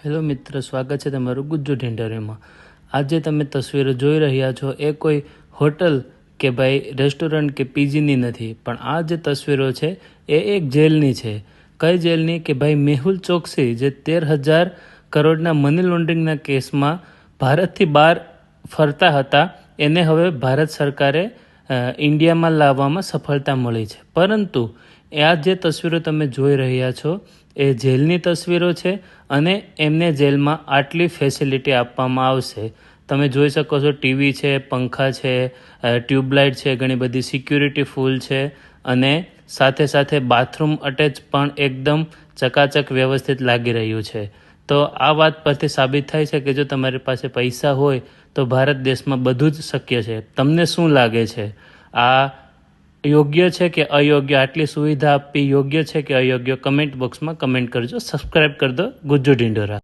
Hello મિત્ર, સ્વાગત છે તમારું ગુજ્જુ ઢેંઢારીમાં. આજે તમે તસવીરો જોઈ રહ્યા છો એ કોઈ હોટલ કે ભાઈ રેસ્ટોરન્ટ કે પીજીની નથી, પણ આ જે તસવીરો છે એ એક જેલની છે. કઈ જેલની? કે ભાઈ મેહુલ ચોકસી, જે 13,000 કરોડના મની લોન્ડરિંગના કેસમાં ભારતથી બહાર ફરતા હતા, એને હવે ભારત સરકારે ઇન્ડિયામાં લાવવામાં સફળતા મળી છે. પરંતુ આ જે તસવીરો તમે જોઈ રહ્યા છો એ જેલની તસવીરો છે અને એમને જેલમાં આટલી ફેસિલિટી આપવામાં આવશે. તમે જોઈ શકો છો, ટીવી છે, પંખા છે, ટ્યુબલાઇટ છે, ઘણી બધી સિક્યુરિટી ફૂલ છે અને સાથે સાથે બાથરૂમ અટેચ પણ એકદમ ચકાચક વ્યવસ્થિત લાગી રહ્યું છે. તો આ વાત પરથી સાબિત થાય છે કે જો તમારી પાસે પૈસા હોય તો ભારત દેશમાં બધું જ શક્ય છે. તમને શું લાગે છે, આ યોગ્ય છે કે અયોગ્ય? આટલી સુવિધા આપવી યોગ્ય છે કે અયોગ્ય? કમેન્ટ બોક્સમાં કમેન્ટ કરજો. સબસ્ક્રાઈબ કરી દો ગુજ્જુ ઢિંઢોરા.